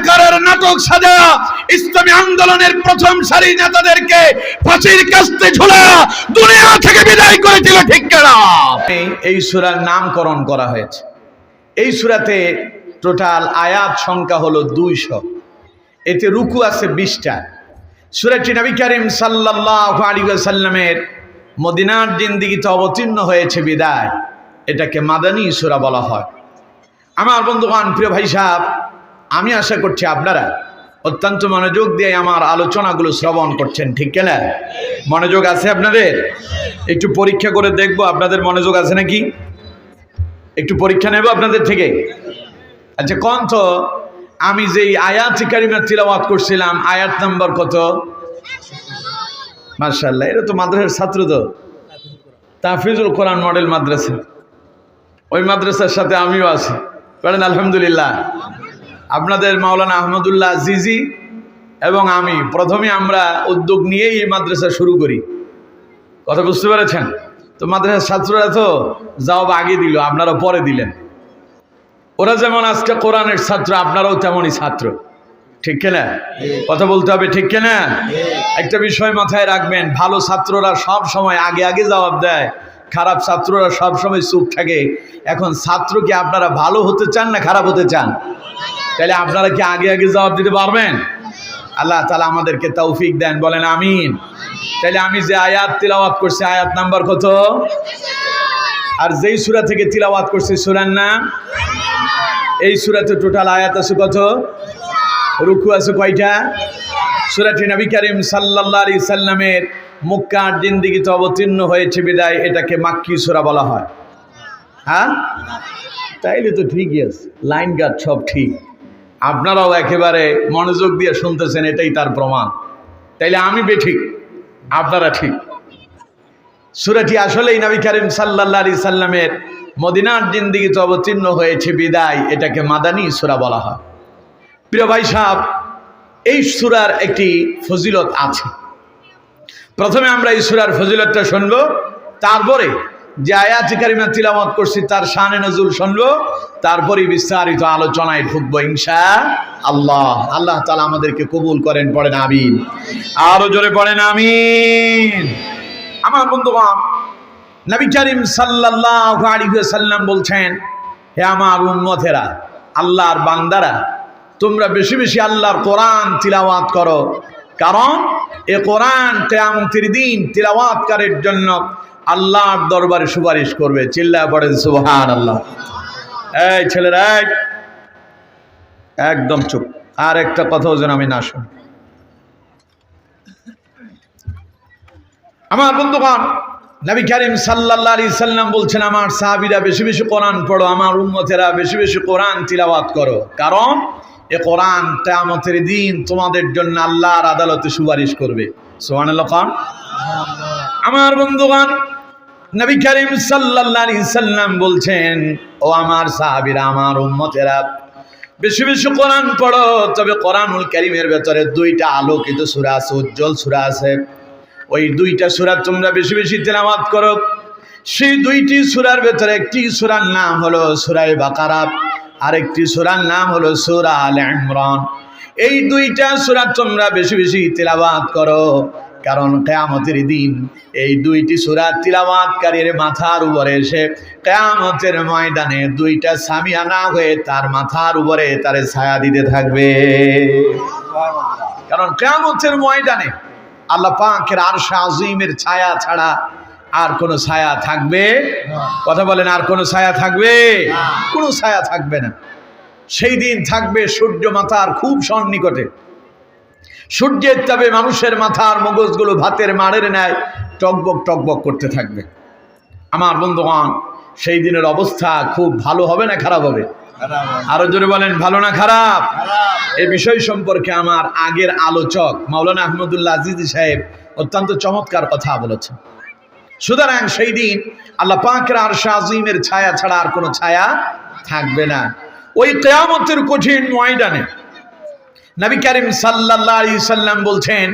রাজাকারের নাটক সাজায়া ইসলামী আন্দোলনের প্রথম সারি নেতাদেরকে ফাঁসির কাস্তে ঝুলা দুনিয়া থেকে বিদায় করেছিল, ঠিক কিনা? এই সূরার নামকরণ করা হয়েছে। এই সূরাতে টোটাল আয়াত সংখ্যা হলো 200। এতে রুকু আছে 20টা। সূরাটি নবী করিম সাল্লাল্লাহু আলাইহি ওয়াসাল্লামের মদিনার জিন্দেগিতে অবতীর্ণ হয়েছে বিদায় এটাকে মাদানী সূরা বলা হয়। আমার বন্ধুগণ, প্রিয় ভাই সাহেব, আমি আশা করছি আপনারা অত্যন্ত মনোযোগ দিয়ে আমার আলোচনাগুলো শ্রবণ করছেন, ঠিক কিনা? মনোযোগ আছে আপনাদের? একটু পরীক্ষা করে দেখবো আপনাদের মনোযোগ আছে নাকি। একটু পরীক্ষা নেব আপনাদের থেকে। আচ্ছা, কোন তো আমি যেই আয়াত কারিমা তিলাওয়াত করছিলাম, আয়াত নাম্বার কত? মাশাআল্লাহ, এটা তো মাদ্রাসার ছাত্র, তো তাহফিজুল কোরআন মডেল মাদ্রাসা, ওই মাদ্রাসার সাথে আমিও আছি। বলেন আলহামদুলিল্লাহ। আপনাদের মাওলানা আহমদুল্লাহ জিজি এবং আমি প্রথমে আমরা উদ্যোগ নিয়েই এই মাদ্রাসা শুরু করি। কথা বুঝতে পেরেছেন? তো মাদ্রাসার ছাত্ররা তো জবাব আগে দিল, আপনারা পরে দিলেন। ওরা যেমন আজকে কোরআনের ছাত্র, আপনারাও তেমনই ছাত্র, ঠিক কিনা? কথা বলতে হবে, ঠিক কিনা? একটা বিষয় মাথায় রাখবেন, ভালো ছাত্ররা সব সময় আগে আগে জবাব দেয়, খারাপ ছাত্ররা সব সময় চুপ থাকে। এখন ছাত্র কি আপনারা ভালো হতে চান না খারাপ হতে চান? তাহলে আপনারা কি আগে আগে জবাব দিতে পারবেন? আল্লাহ তাআলা আমাদেরকে তৌফিক দেন, বলেন আমিন। তাহলে আমি যে আয়াত তিলাওয়াত করছি, আয়াত নাম্বার কত? আর যেই সূরা থেকে তিলাওয়াত করছি সূরার নাম? এই সূরাতে টোটাল আয়াত আছে কত? রুকু আছে কয়টা? সূরাটি নবী করিম সাল্লাল্লাহু আলাইহি সাল্লামের মক্কার জিন্দেগিতে অবতীর্ণ হয়েছে বিদায় এটাকে মাক্কি সূরা বলা হয়। হ্যাঁ, তাইলে তো ঠিকই আছে, লাইন গার্ড সব ঠিক। আপনারাও একেবারে মনোযোগ দিয়ে শুনতেছেন, এটাই তার প্রমাণ। তাইলে আমি বেঠিক, আপনারা ঠিক। সূরাটি আসলেই নবী করিম সাল্লাল্লাহু আলাইহি সাল্লামের মদিনার জিন্দেগিতে অবতীর্ণ হয়েছে বিদায় এটাকে মাদানী সূরা বলা হয়। প্রিয় ভাই সাহেব, এই সূরার একটি ফজিলত আছে। প্রথমে আমরা এই সূরার ফজিলতটা শুনবো, তারপরে যে আয়াত কারিমা তিলাওয়াত করছি তার শানে নজুল শুনবো, তারপরে বিস্তারিত আলোচনায় ঢুকবো ইনশাআল্লাহ। আল্লাহ তাআলা আমাদেরকে কবুল করেন, পড়েন আমিন। আরো জোরে পড়েন আমিন। আমার বন্ধুগণ, নবী করিম সাল্লাল্লাহু আলাইহি ওয়াসাল্লাম বলছেন, হে আমার উম্মতেরা, আল্লাহর বান্দারা, তোমরা বেশি বেশি আল্লাহর কোরআন তিলাওয়াত করো, কারণ এ কোরআন কিয়ামতের দিন তিলাওয়াতকারীর জন্য আল্লাহর দরবারে সুপারিশ করবে। চিল্লায় পড়েন সুবহানাল্লাহ। এই ছেলেরা একদম চুপ, আর একটা কথাও যেন আমি না শুনি। আমার বন্ধুগণ, নবী করিম সাল্লাল্লাহু আলাইহি সাল্লাম বলছেন, আমার সাহাবীরা বেশি বেশি কোরআন পড়ো, আমার উম্মতেরা বেশি বেশি কোরআন তিলাওয়াত করো, কারণ এ কোরআন কিয়ামতের দিন তোমাদের জন্য আল্লাহর আদালতে সুপারিশ করবে। সুবহানাল্লাহ। আমার বন্ধুগণ, নবী করিম সাল্লাল্লাহু আলাইহি সাল্লাম বলছেন, ও আমার সাহাবীরা, আমার উম্মতেরা, বেশি বেশি কোরআন পড়ো। তবে কোরআনুল কারীমের ভেতরে দুইটা আলোকিত সূরা আছে, উজ্জ্বল সূরা আছে। ওই দুইটা সূরা তোমরা বেশি বেশি তেলাওয়াত করো। সেই দুইটি সূরার ভেতরে একটি সূরার নাম হলো সূরা বাকারা, আরেকটি সূরার নাম হলো সূরা আলে ইমরান। এই দুইটা সূরা তোমরা বেশি বেশি তেলাওয়াত করো, কারণ কিয়ামতের দিন এই দুইটি সূরা তিলাওয়াতকারীর মাথার উপরে এসে কিয়ামতের ময়দানে দুইটা সামিয়ানা হয়ে তার মাথার উপরে তার ছায়া দিতে থাকবে। কারণ কিয়ামতের ময়দানে আল্লাহ পাকের আরশ আজিমের ছায়া ছাড়া আর কোনো ছায়া থাকবে? কথা বলেন, আর কোনো ছায়া থাকবে? কোনো ছায়া থাকবে না। সেই দিন থাকবে সূর্য মাথার খুব সন্নিকটে। সূর্যের তাপে মানুষের মাথার মগজগুলো ভাতের মাড়ের ন্যায় টকবক টকবক করতে থাকবে। আমার বন্ধুগণ, সেই দিনের অবস্থা খুব ভালো হবে না খারাপ হবে? আরো জোরে বলেন, ভালো না খারাপ? এই বিষয় সম্পর্কে আমার আগের আলোচক মাওলানা আহমদুল্লাহ আজিজি সাহেব অত্যন্ত চমৎকার কথা বলেছেন। সুতরাং সেই দিন আল্লাহ পাকের আরশ আজিমের ছায়া ছাড়া আর কোনো ছায়া থাকবে না। ওই কিয়ামতের কঠিন ময়দানে নবী করিম সাল্লাল্লাহু আলাইহি সাল্লাম বলছেন,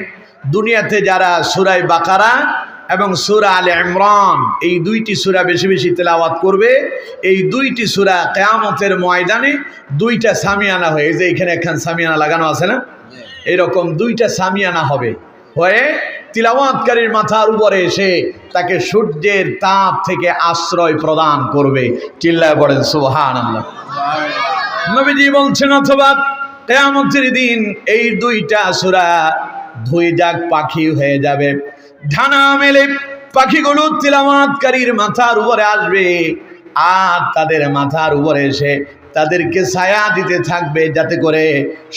দুনিয়াতে যারা সূরা বাকারা এবং সূরা আলে ইমরান, এই দুইটি সূরা বেশি বেশি তেলাওয়াত করবে। এই দুইটি সূরা কিয়ামতের ময়দানে দুইটা সামিয়ানা হয়ে, এই যে এখানে একখান সামিয়ানা লাগানো আছে না, এরকম দুইটা সামিয়ানা হবে, হয়ে তিলাওয়াতকারীর মাথার উপরে এসে তাকে সূর্যের তাপ থেকে আশ্রয় প্রদান করবে। চিল্লায় পড়েন সুবহানাল্লাহ। নবীজি বলছেন অথবা কিয়ামতের দিন এই দুইটা সূরা ধুই যাক পাখি হয়ে যাবে, ডানা মেলে পাখিগুলো তিলাওয়াতকারীর মাথার উপরে আসবে আর তাদের মাথার উপরে এসে তাদেরকে ছায়া দিতে থাকবে, যাতে করে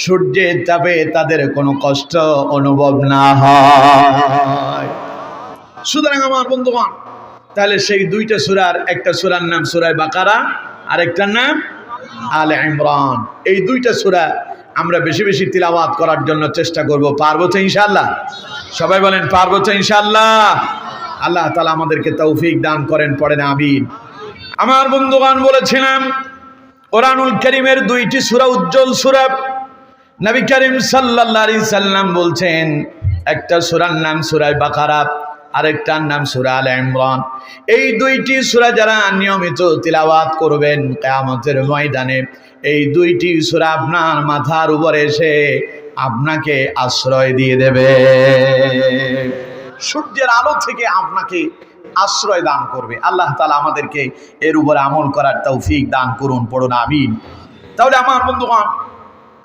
সূর্যের তাপে তাদের কোনো কষ্ট অনুভব না হয়। সুতরাং আমার বন্ধুগণ, তাহলে সেই দুইটা সূরার, একটা সূরার নাম সূরা বাকারা আর একটার নাম আলে ইমরান। এই দুইটা সূরা আমরা বেশি বেশি তিলাওয়াত করার জন্য চেষ্টা করব। পারবো তো ইনশাআল্লাহ? সবাই বলেন পারবো তো ইনশাআল্লাহ? আল্লাহ তাআলা আমাদেরকে তৌফিক দান করেন, পড়েন আমিন। আমার বন্ধুগণ, বলেছিলাম কোরআনুল কারীমের দুইটি সূরা উজ্জ্বল সূরা। নবী করিম সাল্লাল্লাহু আলাইহি সাল্লাম বলছেন, একটা সূরার নাম সূরা বাকারা, আরেকটার নাম সূরা আলে ইমরান। এই দুইটি সূরা যারা নিয়মিত তিলাওয়াত করবেন কিয়ামতের ময়দানে, এই দুইটি সূরা আপনার মাথার উপরে এসে আপনাকে আশ্রয় দিয়ে দেবে, সূর্যের আলো থেকে আপনাকে আশ্রয় দান করবে। আল্লাহ তাআলা আমাদেরকে এর উপর আমল করার তৌফিক দান করুন, পড়ুন আমিন। তাহলে আমার বন্ধুগণ,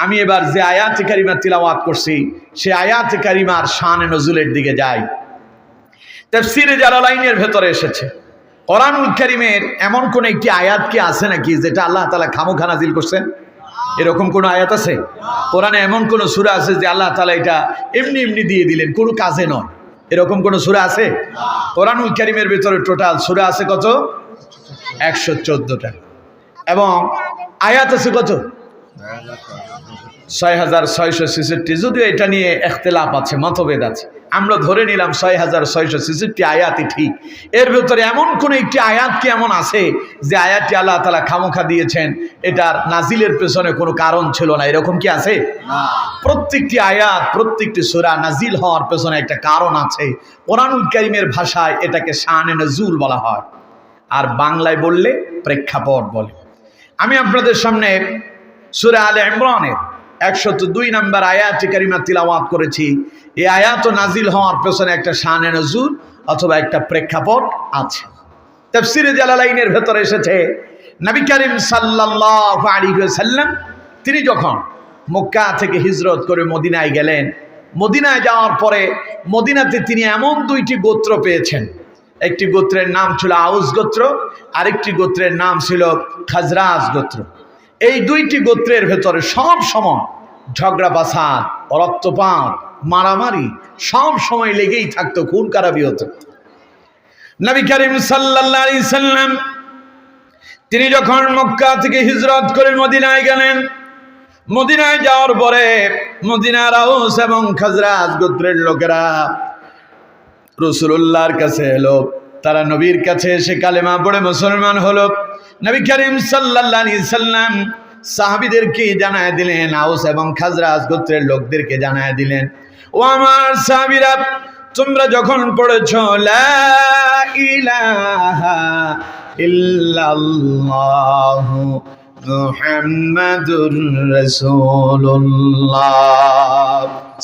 আমি এবার যে আয়াতে কারিমা তিলাওয়াত করছি সে আয়াতে কারিমার শানে নজুলের দিকে যাই। তাফসীরে জালালাইনের ভেতরে এসেছে, কোরআনুল কারীমের এমন কোন একটি আয়াত কি আছে নাকি যেটা আল্লাহ তাআলা খামোখা নাজিল করছেন? এরকম কোন আয়াত আছে? কোরআনে এমন কোন সূরা আছে যে আল্লাহ তাআলা এটা এমনি এমনি দিয়ে দিলেন, কোনো কাজে নয়, এরকম কোন সূরা আছে? কোরআনুল কারীমের ভিতরে টোটাল সূরা আছে কত? 114টা, এবং আয়াত আছে কত? 6666। যদিও এটা নিয়ে ইখতিলাফ আছে, মতভেদ আছে, আমরা ধরে নিলাম 6666 আয়াতই ঠিক। এর ভিতরে এমন কোন একটি আয়াত কি এমন আছে যে আয়াতটি আল্লাহ তাআলা খামোখা দিয়েছেন, এটার নাজিলের পেছনে কোনো কারণ ছিল না, এরকম কি আছে? প্রত্যেকটি আয়াত, প্রত্যেকটি সূরা নাজিল হওয়ার পেছনে একটা কারণ আছে। কোরআনুল কারীমের ভাষায় এটাকে শানে নজুল বলা হয়, আর বাংলায় বললে প্রেক্ষাপট বলে। আমি আপনাদের সামনে সূরা আলে ইমরানের 102 নম্বর আয়াতে কারিমা তিলাওয়াত করেছি। এই আয়াত নাজিল হওয়ার পেছনে একটা শানে নজুল অথবা একটা প্রেক্ষাপট আছে। তাফসীরে জালালাইনের ভেতরে এসেছে, নবী করিম সাল্লাল্লাহু আলাইহি ওয়াসাল্লাম তিনি যখন মক্কা থেকে হিজরত করে মদিনায় গেলেন, মদিনায় যাওয়ার পরে মদিনাতে তিনি এমন দুইটি গোত্র পেয়েছেন। একটি গোত্রের নাম ছিল আউস গোত্র, আরেকটি গোত্রের নাম ছিল খাজরাজ গোত্র। এই দুইটি গোত্রের ভেতরে সব সময় ঝগড়া বাসাদ, রক্তপাত, মারামারি সব সময় লেগেই থাকতো, খুন খারাপি হতো। নবী করিম সাল্লাল্লাহু আলাইহি সাল্লাম তিনি যখন মক্কা থেকে হিজরত করে মদিনায় গেলেন, মদিনায় যাওয়ার পরে মদিনার আউস এবং খাজরাজ গোত্রের লোকেরা রাসূলুল্লাহর কাছে এলো। তারা নবীর কাছে এসে কালেমা পড়ে মুসলমান হলো। নবী করিম সাল্লাল্লাহু আলাইহি সাল্লাম সাহাবীদেরকে জানায় দিলেন, আউস এবং খাজরাজ গোত্রের লোকদেরকে জানায় দিলেন, ও আমার সাহাবীরা, তোমরা যখন পড়েছো লা ইলাহা ইল্লাল্লাহু মুহাম্মাদুর রাসূলুল্লাহ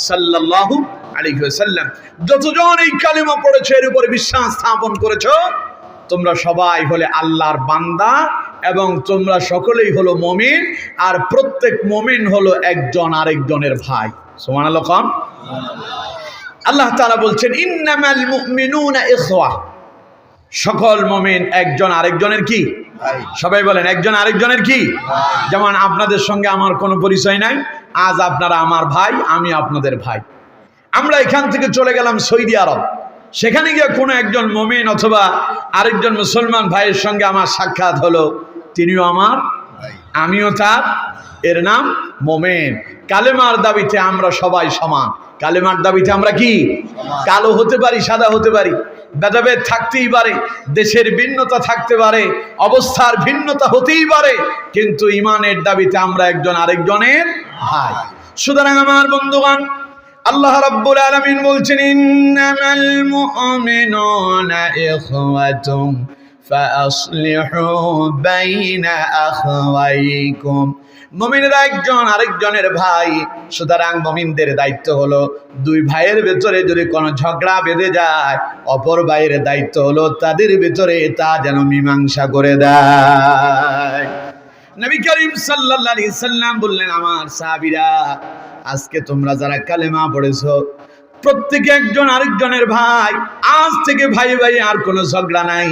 সাল্লাল্লাহু আলাইহি ওয়াসাল্লাম, যতজন এই কালেমা পড়েছো, এর উপর বিশ্বাস স্থাপন করেছো, তোমরা সবাই হলে আল্লাহর বান্দা এবং তোমরা সকলেই হলো মুমিন, আর প্রত্যেক মুমিন হলো একজন আরেকজনের ভাই। সুবহানাল্লাহ। কোন আল্লাহ তাআলা বলছেন, ইন্নামাল মুমিনুনা ইখওয়া, সকল মুমিন একজন আরেকজনের কি ভাই। সবাই বলেন একজন আরেকজনের কি ভাই। যেমন আপনাদের সঙ্গে আমার কোনো পরিচয় নাই, আজ আপনারা আমার ভাই, আমি আপনাদের ভাই। আমরা এখান থেকে চলে গেলাম সৌদি আরব, সেখানে গিয়ে কোনো একজন মুমিন অথবা আরেকজন মুসলমান ভাইয়ের সঙ্গে আমার সাক্ষাৎ হলো, তিনিও আমার, আমিও তার, এর নাম মুমিন। কালেমার দাবিতে আমরা সবাই সমান। কালেমার দাবিতে আমরা কি? কালো হতে পারি, সাদা হতে পারি, ভেদাভেদ থাকতেই পারে, দেশের ভিন্নতা থাকতে পারে, অবস্থার ভিন্নতা হতেই পারে, কিন্তু ইমানের দাবিতে আমরা একজন আরেকজনের ভাই। সুতরাং আমার বন্ধুগণ, আল্লাহ রাব্বুল আলামিন বলছেন, ইন্নামাল মুমিনুনা ইখওয়াতুন ফাআসলিহু বাইনা আখওয়াইকুম। মুমিনরা একজন আরেকজনের ভাই, সুতরাং মুমিনদের দায়িত্ব হলো দুই ভাইয়ের ভেতরে যদি কোনো ঝগড়া বেঁধে যায়, অপর ভাইয়ের দায়িত্ব হলো তাদের ভেতরে তা যেন মীমাংসা করে দেয়। নবী করিম সাল্লাল্লাহু আলাইহি সাল্লাম বললেন, আমার সাহাবীরা, আজকে তোমরা যারা কালেমা পড়েছো প্রত্যেকে একজন আরেকজনের ভাই। আজ থেকে ভাই ভাই আর কোনো ঝগড়া নাই,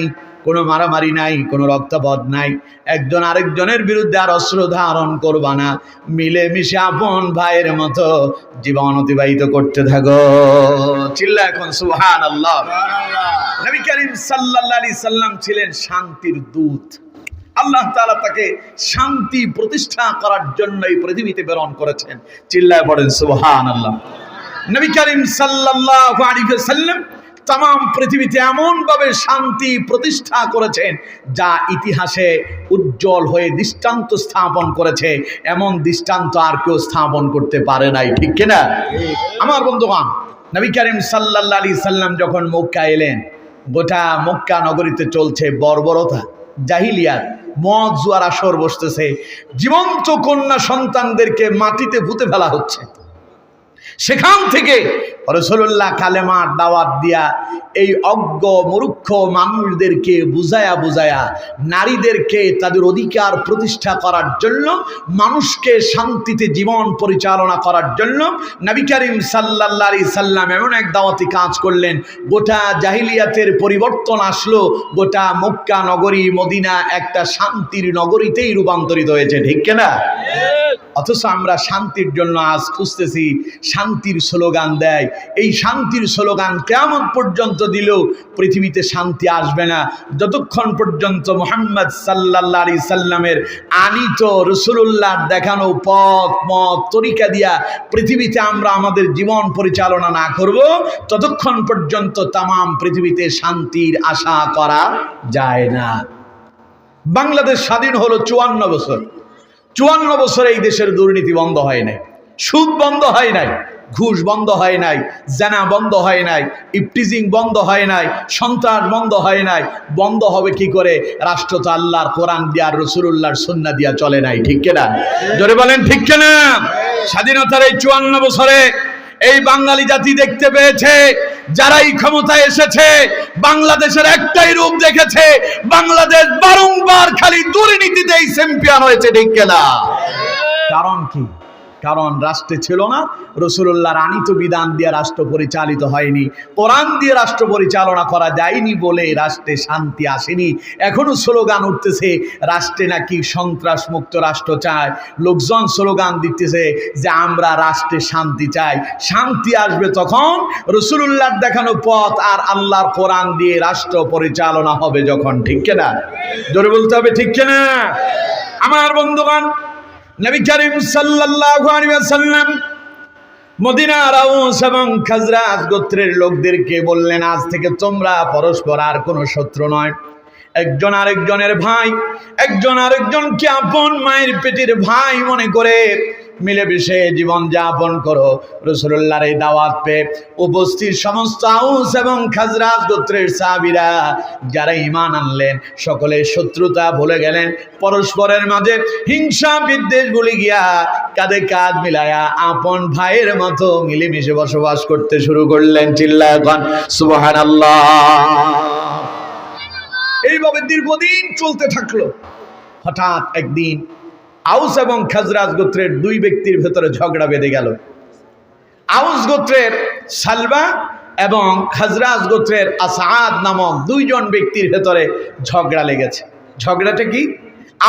কোনো মারামারি নাই, কোনো রক্তপাত নাই। একজন আরেকজনের বিরুদ্ধে আর অস্ত্র ধারণ করবা না, মিলেমিশে আপন ভাইয়ের মতো জীবন অতিবাহিত করতে থাকো। চিল্লা এখন সুবহানাল্লাহ। নবী করিম সাল্লাল্লাহু আলাইহি সাল্লাম ছিলেন শান্তির দূত। আল্লাহ তাআলা তাকে শান্তি প্রতিষ্ঠা করার জন্য এই পৃথিবীতে প্রেরণ করেছেন। চিল্লায় পড়েন সুবহানাল্লাহ। নবী করিম সাল্লাল্লাহু আলাইহি ওয়াসাল্লাম तमाम পৃথিবীতে এমন ভাবে শান্তি প্রতিষ্ঠা করেছেন যা ইতিহাসে উজ্জ্বল হয়ে দৃষ্টান্ত স্থাপন করেছে, এমন দৃষ্টান্ত আর কেউ স্থাপন করতে পারে নাই। ঠিক কি না? আমার বন্ধুগণ, নবী করিম সাল্লাল্লাহু আলাইহি সাল্লাম যখন মক্কা এলেন, গোটা মক্কা নগরীতে চলছে বর্বরতা, জাহিলিয়াত, মদ জুয়ার আসর বসতেছে, জীবন্ত কন্যা সন্তানদেরকে মাটিতে পুঁতে ফেলা হচ্ছে। সেখান থেকে রাসূলুল্লাহ কালেমার দাওয়াত দিয়া এই অজ্ঞ মূর্খ মানুষদেরকে বুঝায়া বুঝায়া নারীদেরকে তাদের অধিকার প্রতিষ্ঠা করার জন্য, মানুষকে শান্তিতে জীবন পরিচালনা করার জন্য নবী করিম সাল্লাল্লাহু আলাইহি সাল্লাম এমন এক দাওয়াতি কাজ করলেন, গোটা জাহিলিয়াতের পরিবর্তন আসলো। গোটা মক্কা নগরী মদিনা একটা শান্তির নগরীতেই রূপান্তরিত হয়েছে। ঠিক কিনা? অথচ আমরা শান্তির জন্য আজ খুঁজতেছি, শান্তির স্লোগান দেয়। এই শান্তির স্লোগান কিয়ামত পর্যন্ত দিলেও পৃথিবীতে শান্তি আসবে না, যতক্ষণ পর্যন্ত মুহাম্মদ সাল্লাল্লাহু আলাইহি সাল্লামের আনিত রাসূলুল্লাহর দেখানো পথ মত তরিকা দিয়া পৃথিবীতে আমরা আমাদের জীবন পরিচালনা না করব, ততক্ষণ পর্যন্ত তামাম পৃথিবীতে শান্তির আশা করা যায় না। বাংলাদেশ স্বাধীন হলো 54 বছর। 54 বছরে এই দেশের দুর্নীতি বন্ধ হয় নাই, সুদ বন্ধ হয় নাই, ঘুষ বন্ধ হয় নাই, জানা বন্ধ হয় নাই, ইফটিজিং বন্ধ হয় নাই, সন্ত্রাস বন্ধ হয় নাই। বন্ধ হবে কি করে? রাষ্ট্র তো আল্লাহর কোরআন দিয়া রাসূলুল্লাহর সুন্নাহ দিয়া চলে নাই। ঠিক কিনা? জোরে বলেন ঠিক কিনা? স্বাধীনতার এই 54 বছরে এই বাঙালি জাতি দেখতে পেয়েছে, যারাই ক্ষমতায় এসেছে বাংলাদেশের একটাই রূপ দেখেছে, বাংলাদেশ বারংবার খালি দুর্নীতিতেই চ্যাম্পিয়ন হয়েছে। ঠিক কিনা? কারণ কি? কারণ রাষ্ট্রে ছিল না, রাসূলুল্লাহর আনিত বিধান দিয়ে রাষ্ট্র পরিচালিত হয়নি, কোরআন দিয়ে রাষ্ট্র পরিচালনা করা যায়নি বলে রাষ্ট্রে শান্তি আসেনি। এখনো স্লোগান উঠতেছে রাষ্ট্রে নাকি সন্ত্রাস মুক্ত রাষ্ট্র চায়, লোকজন স্লোগান দিতেছে যে আমরা রাষ্ট্রে শান্তি চাই। শান্তি আসবে তখন রাসূলুল্লাহর দেখানো পথ আর আল্লাহর কোরআন দিয়ে রাষ্ট্র পরিচালনা হবে যখন। ঠিক কিনা? জোরে বলতে হবে ঠিক কিনা? আমার বন্ধুগণ, নবী করিম সাল্লাল্লাহু আলাইহি ওয়াসাল্লাম মদিনার আউস এবং খাজরাজ গোত্রের লোকদেরকে বললেন, আজ থেকে তোমরা পরস্পর আর কোনো শত্রু নয়, একজন আরেকজনের ভাই, একজন আরেকজনকে আপন মায়ের পেটের ভাই মনে করে মিলেমিশে জীবন যাপন করো। রাসূলুল্লাহর এই দাওয়াত পেয়ে উপস্থিত সমস্ত আউস এবং খাজরাজ গোত্রের সাহাবীরা যারা ঈমান আনলেন, সকলে শত্রুতা ভুলে গেলেন, পরস্পরের মাঝে হিংসা বিদ্বেষ ভুলে গিয়া কাঁধে কাঁধ মিলায়া আপন ভাইয়ের মতো মিলেমিশে বসবাস করতে শুরু করলেন। চিল্লায়া এখন সুবহানাল্লাহ। এইভাবে দীর্ঘদিন চলতে থাকলো। হঠাৎ একদিন আউস এবং খাজরাজ গোত্রের দুই ব্যক্তির ভেতরে ঝগড়া বেঁধে গেল। আউস গোত্রের সালবা এবং খাজরাজ গোত্রের আসাদ নামক দুইজন ব্যক্তির ভেতরে ঝগড়া লেগেছে। ঝগড়াটা কি?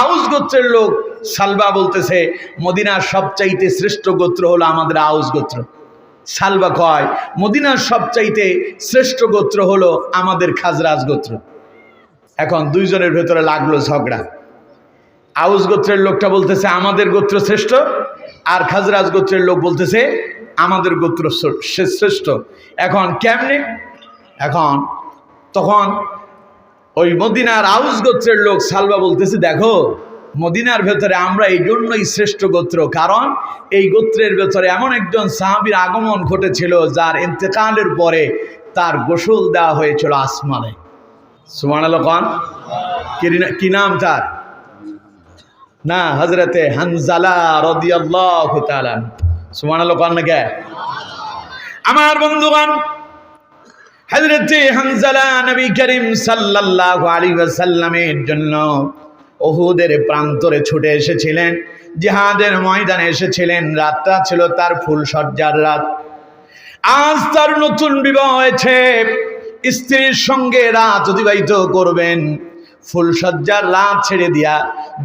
আউস গোত্রের লোক সালবা বলতেছে মদিনার সবচাইতে শ্রেষ্ঠ গোত্র হলো আমাদের আউস গোত্র। সালবা কয় মদিনার সবচাইতে শ্রেষ্ঠ গোত্র হলো আমাদের খাজরাজ গোত্র। এখন দুইজনের ভেতরে লাগলো ঝগড়া। আউস গোত্রের লোকটা বলতেছে আমাদের গোত্র শ্রেষ্ঠ, আর খাজরাজ গোত্রের লোক বলতেছে আমাদের গোত্র শ্রেষ্ঠ। এখন কেমনে? এখন তখন ওই মদিনার আউস গোত্রের লোক সালবা বলতেছে, দেখো মদিনার ভেতরে আমরা এই জন্যই শ্রেষ্ঠ গোত্র, কারণ এই গোত্রের ভেতরে এমন একজন সাহাবীর আগমন ঘটেছিল যার ইন্তেকালের পরে তার গোসল দেওয়া হয়েছিল আসমানে। সুবহানাল্লাহ খান, কি নাম তার? না, হযরতে হানজালা রাদিয়াল্লাহু তাআলা। সুবহানাল্লাহ খান না কে? আমার বন্ধুগণ, হযরতে হানজালা নবী করিম সাল্লাল্লাহু আলাইহি ওয়াসাল্লামের জন্য উহুদের প্রান্তরে ছুটে এসেছিলেন, জিহাদের ময়দানে এসেছিলেন। রাতটা ছিল তার ফুলসজ্জার রাত। আজ তার নতুন বিবাহ হয়েছে, স্ত্রীর সঙ্গে রাত অতিবাহিত করবেন। ফুলসজ্জার রাত ছেড়ে দিয়া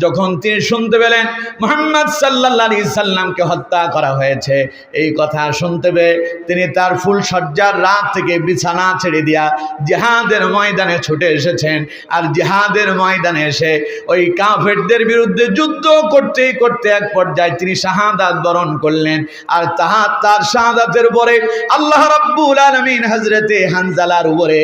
যখন তিনি শুনতে পেলেন মুহাম্মদ সাল্লাল্লাহু আলাইহি সাল্লামকে হত্যা করা হয়েছে, এই কথা শুনতে পেয়ে তিনি তার ফুলসজ্জার রাত থেকে বিছানা ছেড়ে দিয়া জিহাদের ময়দানে ছুটে এসেছেন। আর জিহাদের ময়দানে এসে ওই কাফেরদের বিরুদ্ধে যুদ্ধ করতে করতে এক পর্যায়ে তিনি শাহাদাত বরণ করলেন। আর তার শাহাদাতের পরে আল্লাহ রাব্বুল আলামিন হযরতে হানজালার উপরে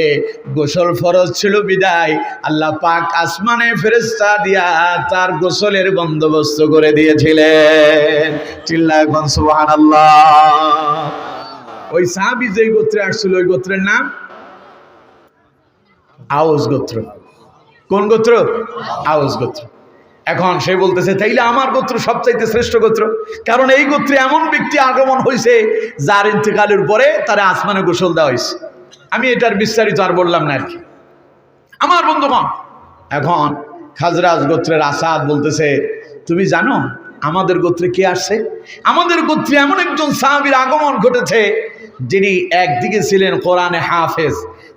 গোসল ফরজ ছিল বিদায় আল্লাহ পাক আসমানে ফেরেশতা দিয়া তার গোসলের বন্দোবস্ত করে দিয়েছিলেন। চিল্লায় বলেন সুবহানাল্লাহ। ওই সাহাবী যে গোত্রে আসছিল ওই গোত্রের নাম আউস গোত্র। কোন গোত্র? আউস গোত্র। এখন সে বলতেছে তাইলে আমার গোত্র সবচাইতে শ্রেষ্ঠ গোত্র, কারণ এই গোত্রে এমন ব্যক্তি আগমন হয়েছে যার ইন্তেকালের পরে তার আসমানে গোসল দেওয়া হয়েছে। আমি এটার বিস্তারিত আর বললাম না আর কি। আমার বন্ধুগণ, এখন খাজরাজ গোত্রের আসাদ বলতেছে তুমি জানো আমাদের গোত্রে কে আসছে? আমাদের গোত্রে এমন একজন সাহাবীর আগমন ঘটেছে যিনি একদিকে ছিলেন কোরআনে হাফেজ,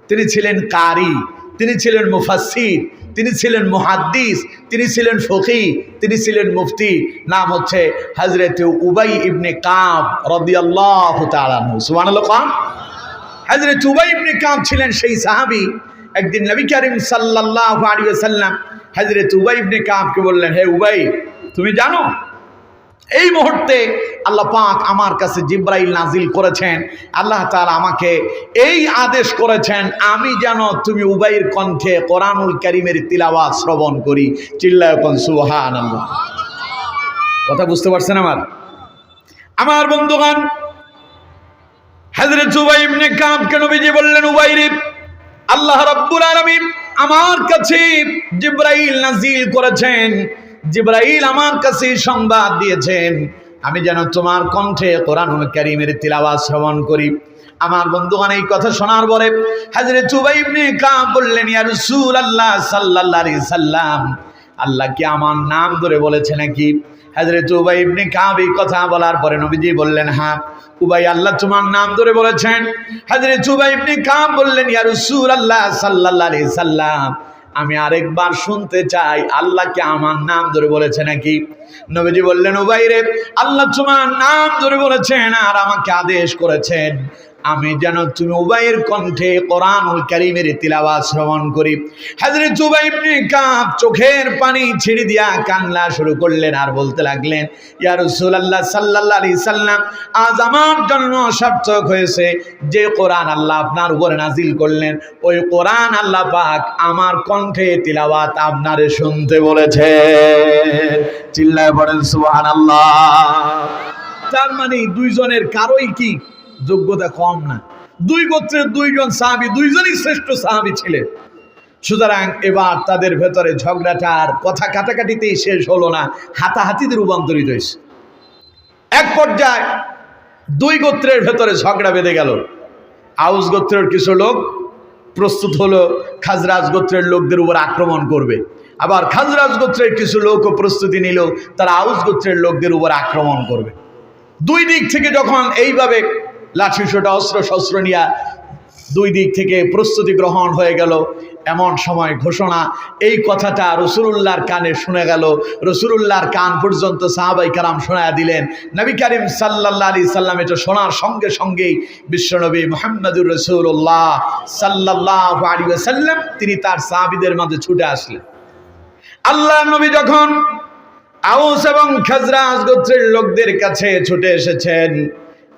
তিনি ছিলেন কারি, তিনি ছিলেন মুফাসসির, তিনি ছিলেন মুহাদ্দিস, তিনি ছিলেন ফকিহ, তিনি ছিলেন মুফতি। নাম হচ্ছে হযরত উবাই ইবনে কাব রাদিয়াল্লাহু তাআলা আনহু। সুবহানাল্লাহ। হযরত উবাই ইবনে কাব ছিলেন সেই সাহাবী। একদিন নবী করিম সাল্লাল্লাহু আলাইহি ওয়াসাল্লাম হযরত উবাই ইবনে কাবকে বললেন, হে উবাই, তুমি জানো এই মুহূর্তে আল্লাহ পাক আমার কাছে জিবরাইল নাজিল করেছেন, আল্লাহ তাআলা আমাকে এই আদেশ করেছেন আমি যেন তুমি উবাইয়ের কণ্ঠে কোরআনুল কারীমের তিলাওয়াত শ্রবণ করি। চিল্লায় কোন সুবহানাল্লাহ। কথা বুঝতে পারছেন আমার বন্ধুগণ? হযরত উবাই ইবনে কাবকে নবীজি বললেন, উবাই রে, আল্লাহ রাব্বুল আলামিন আমার কাছে জিবরাইল নাজিল করেছেন, জিবরাইল আমার কাছে সংবাদ দিয়েছেন আমি যেন তোমার কণ্ঠে কোরআনুল কারীমের তিলাওয়াত শ্রবণ করি। আমার বন্ধুগণ, এই কথা শোনার পরে হযরত উবাই ইবনে কাব বললেন, ইয়া রাসূলুল্লাহ সাল্লাল্লাহু আলাইহি সাল্লাম, আল্লাহ কি আমার নাম ধরে বলেছে নাকি? হযরত উবাই ইবনে কাব এই কথা বলার পরে নবীজি বললেন, হ্যাঁ উবাই, আল্লাহ তোমার নাম ধরে বলেছেন। হযরত উবাই ইবনে কাব বললেন, ইয়া রাসূলুল্লাহ সাল্লাল্লাহু আলাইহি সাল্লাম, আমি আরেকবার শুনতে চাই আল্লাহ কি আমার নাম ধরে বলেছে নাকি? নবীজি বললেন, উবাই রে, আল্লাহ তোমার নাম ধরে বলেছেন আর আমাকে আদেশ করেছেন আমি যেন তুমি উবাইয়ের কণ্ঠে কোরআনুল কারীমের তিলাওয়াত শ্রবণ করি। হযরত উবাই ইবনে কাব চোখের পানি ছেড়ে দিয়া কান্না শুরু করলেন আর বলতে লাগলেন, ইয়া রাসূলুল্লাহ সাল্লাল্লাহু আলাইহি সাল্লাম, আজ আমার জন্য সার্থক হয়েছে যে কোরআন আল্লাহ আপনার উপরে নাজিল করলেন, ওই কোরআন আল্লাহ পাক আমার কণ্ঠে তিলাওয়াত আপনারে শুনতে বলেছেন। চিল্লায় পড়েন সুবহানাল্লাহ। তার মানে দুইজনের কারোই কি যোগ্যতা কম না, দুই গোত্রের দুইজন সাহাবী, দুইজনই শ্রেষ্ঠ সাহাবী ছিলেন। সুতরাং এবার তাদের ভেতরে ঝগড়াটার কথা কাটাকাটিতেই শেষ হলো না, হাতাহাতিতে রূপান্তরিত হয়েছে। এক পর্যায়ে দুই গোত্রের ভেতরে ঝগড়া বেঁধে গেল। আউস গোত্রের কিছু লোক প্রস্তুত হলো খাজরাজ গোত্রের লোকদের উপর আক্রমণ করবে, আবার খাজরাজ গোত্রের কিছু লোকও প্রস্তুতি নিল তারা আউস গোত্রের লোকদের উপর আক্রমণ করবে। দুই দিক থেকে যখন এইভাবে লাঠি সোটা অস্ত্র শস্ত্র নিয়ে দুই দিক থেকে প্রস্তুতি গ্রহণ হয়ে গেল, এমন সময় ঘোষণা, এই কথাটা রাসূলুল্লাহর কানে শুনে গেল। রাসূলুল্লাহর কান পর্যন্ত সাহাবায়ে কেরাম শোনায়া দিলেন। নবী করিম সাল্লাল্লাহু আলাইহি সাল্লাম এটা শোনার সঙ্গে সঙ্গেই বিশ্বনবী মুহাম্মদুর রাসূলুল্লাহ সাল্লাল্লাহু আলাইহি ওয়াসাল্লাম তিনি তার সাহাবীদের মাঝে ছুটে আসলেন। আল্লাহর নবী যখন আউস এবং খাজরাজ গোত্রের লোকদের কাছে ছুটে এসেছেন,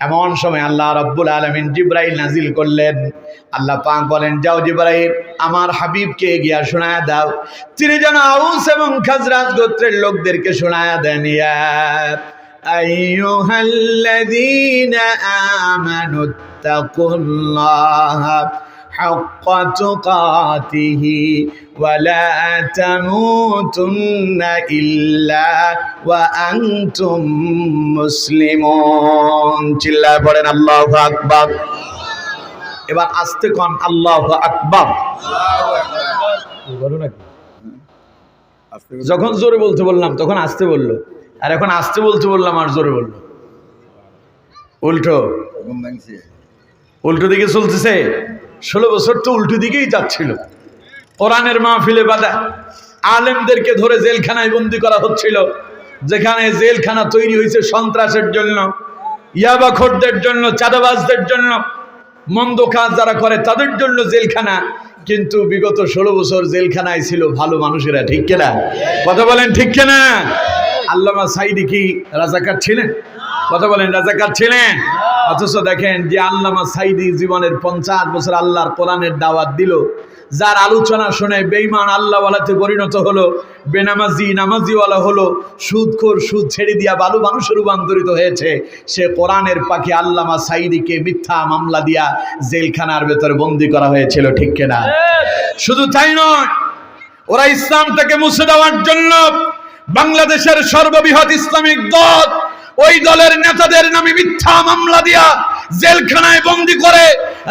এমন সময় আল্লাহ রাব্বুল আলামিন জিবরাইল নাজিল করলেন। আল্লাহ পাক বলেন, যাও জিবরাইল, আমার হাবিবকে গিয়া শোনায়া দাও, তিনি যেন আউস এবং খাজরাজ গোত্রের লোকদেরকে শোনায়া দেন, ইয়া আইয়ুহাল্লাযীনা আমানুত্তাকুল্লাহা হাক্কা তুকাতিহি ওয়া লা তামুতুন্না ইল্লা ওয়া আনতুম মুসলিমুন। চিল্লায় পড়েন আল্লাহু আকবার। এবার আস্তে কোন আল্লাহু আকবার। যখন জোরে বলতে বললাম তখন আস্তে বললো, আর এখন আস্তে বলতে বললাম আর জোরে বললো। উল্টো উল্টো দিকে চলতেছে। 16 বছর তো উল্টো দিকেই যাচ্ছিল। কোরআনের মাহফিলে বাধা, আলেমদেরকে ধরে জেলখানায় বন্দী করা হচ্ছিল, যেখানে জেলখানা তৈরি হয়েছে সন্ত্রাসের জন্য, ইয়াবাখোরদের জন্য, চাঁদাবাজদের জন্য, মন্দ কাজ যারা করে তাদের জন্য জেলখানা। কিন্তু বিগত 16 বছর জেলখানায় ছিল ভালো মানুষেরা, ঠিক কিনা? কথা বলেন ঠিক কিনা? আল্লামা সাঈদী কি রাজাকার ছিলেন? কথা বলেন, রাজাকার ছিলেন? অথচ দেখেন যে আল্লামা সাঈদী জীবনের 50 বছর আল্লাহর কোরআনের দাওয়াত দিল, যার আলোচনা শুনে বেঈমান আল্লাহওয়ালাতে পরিণত হলো, বেনামাজি নামাজিওয়ালা হলো, সুদখোর সুদ ছেড়ে দিয়া ভালো মানুষে রূপান্তরিত হয়েছে, সে কোরআনের পাখি আল্লামা সাঈদীকে মিথ্যা মামলা দিয়া জেলখানার ভেতর বন্দী করা হয়েছিল, ঠিক কিনা? শুধু তাই নয়, ওরা ইসলামটাকে মুছে দেওয়ার জন্য বাংলাদেশের সর্ববৃহৎ ইসলামিক দল, ওই দলের নেতাদের নামে মিথ্যা মামলা দিয়া জেলখানায় বন্দী করে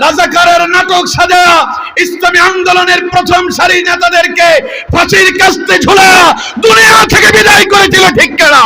রাজাকারের নাটক সাজায়া ইসলামী আন্দোলনের প্রথম সারি নেতাদেরকে ফাঁসির কাস্তে ঝুলায়া দুনিয়া থেকে বিদায় করেছিল, ঠিক কিনা?